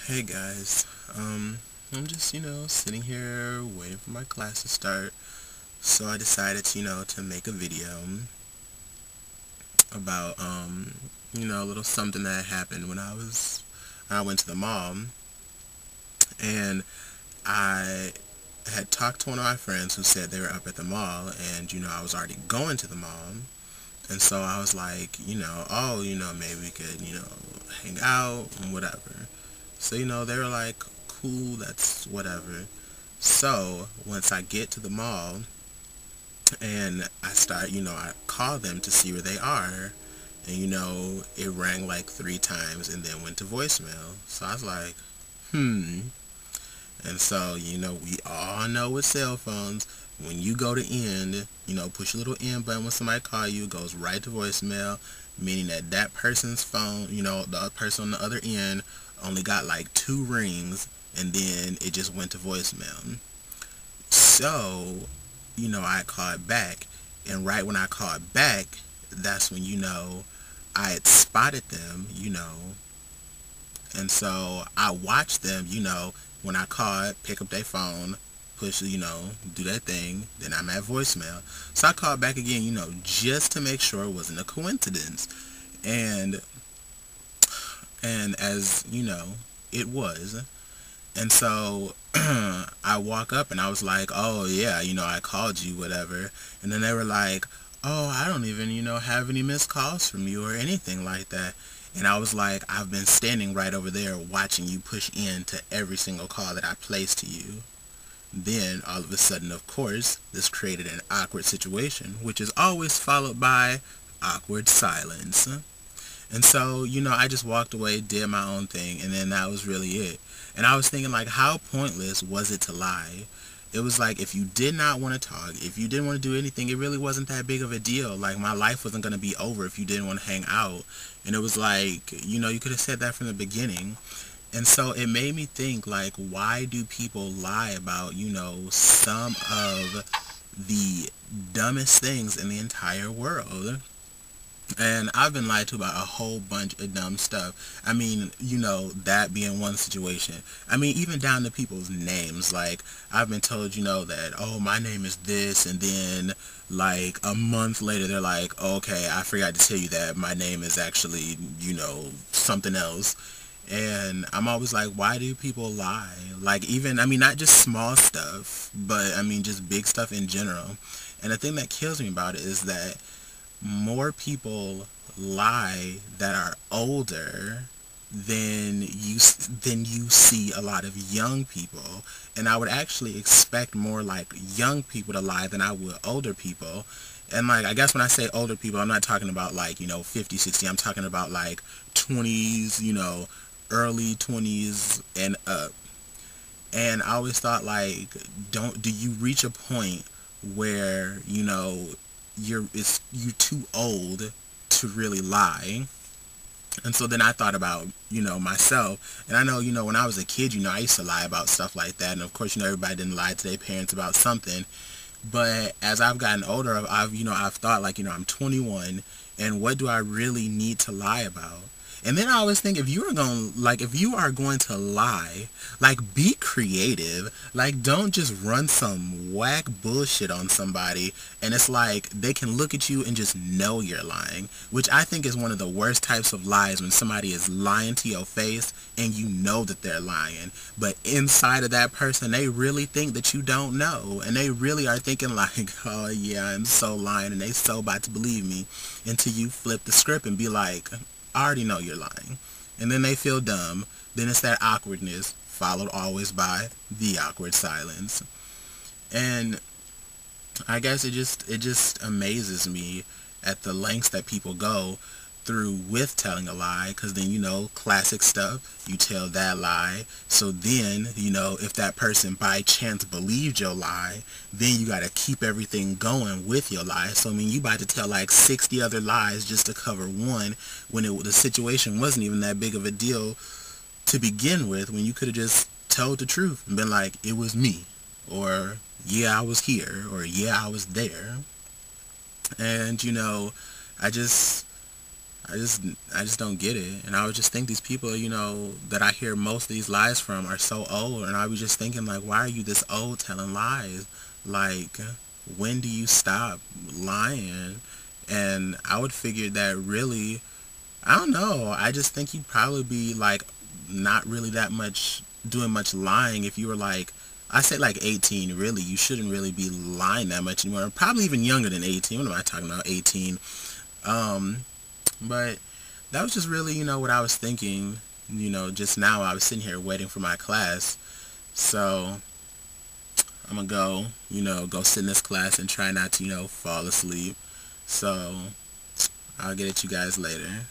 Hey guys, I'm just, sitting here waiting for my class to start. So I decided, to make a video about, a little something that happened when I went to the mall. And I had talked to one of my friends who said they were up at the mall, and, I was already going to the mall. And so I was like, oh, maybe we could, hang out and whatever. So, they were like, cool, that's whatever. So, once I get to the mall and I start, I call them to see where they are. And, it rang like 3 times and then went to voicemail. So I was like, hmm. And so, we all know with cell phones, when you go to end, push a little end button when somebody call you, it goes right to voicemail, meaning that that person's phone, the other person on the other end only got like 2 rings, and then it just went to voicemail. So, I called back, and right when I called back, that's when, I had spotted them, and so I watched them, when I called, pick up their phone, push, do that thing, then I'm at voicemail. So I called back again, just to make sure it wasn't a coincidence. And as, it was. And so I walk up and I was like, oh yeah, I called you, whatever. And then they were like, oh, I don't even, have any missed calls from you or anything like that. And I was like, I've been standing right over there watching you push in to every single call that I placed to you. Then, all of a sudden, of course, this created an awkward situation, which is always followed by awkward silence. And so, I just walked away, did my own thing, and then that was really it. And I was thinking, like, how pointless was it to lie? It was like, if you did not want to talk, if you didn't want to do anything, it really wasn't that big of a deal. Like, my life wasn't going to be over if you didn't want to hang out. And it was like, you could have said that from the beginning. And so it made me think, like, why do people lie about, some of the dumbest things in the entire world? And I've been lied to about a whole bunch of dumb stuff. I mean, that being one situation. I mean, even down to people's names. Like, I've been told, that, oh, my name is this, and then, like, a month later, they're like, okay, I forgot to tell you that my name is actually, something else. And I'm always like, why do people lie? Like, even, I mean, not just small stuff, but, I mean, just big stuff in general. And the thing that kills me about it is that more people lie that are older than you see a lot of young people. And I would actually expect more like young people to lie than I would older people. And like, I guess when I say older people, I'm not talking about like, 50, 60. I'm talking about like 20s, early 20s and up. And I always thought, like, do you reach a point where, you're too old to really lie? And so then I thought about, myself. And I know, when I was a kid, I used to lie about stuff like that. And of course, everybody didn't lie to their parents about something. But as I've gotten older, I've thought, like, I'm 21, and what do I really need to lie about? And then I always think, if you are going to lie, like, be creative. Like, don't just run some whack bullshit on somebody, and it's like, they can look at you and just know you're lying, which I think is one of the worst types of lies, when somebody is lying to your face, and you know that they're lying, but inside of that person, they really think that you don't know, and they really are thinking like, oh yeah, I'm so lying, and they so about to believe me, until you flip the script and be like, I already know you're lying. And then they feel dumb. Then it's that awkwardness, followed always by the awkward silence. And I guess it just amazes me at the lengths that people go through with telling a lie, because then, classic stuff, you tell that lie, so then, if that person by chance believed your lie, then you got to keep everything going with your lie. So I mean, you about to tell like 60 other lies just to cover one, when the situation wasn't even that big of a deal to begin with, when you could have just told the truth and been like, it was me, or yeah, I was here, or yeah, I was there. And I just I just don't get it. And I would just think these people, that I hear most of these lies from are so old, and I was just thinking, like, why are you this old telling lies? Like, when do you stop lying? And I would figure that really, I don't know, I just think you'd probably be like not really that much doing much lying if you were like, I say like 18. Really, you shouldn't really be lying that much anymore. Probably even younger than 18. What am I talking about? 18. um but that was just really, what I was thinking, just now. I was sitting here waiting for my class. So I'm gonna go, go sit in this class and try not to, fall asleep. So I'll get at you guys later.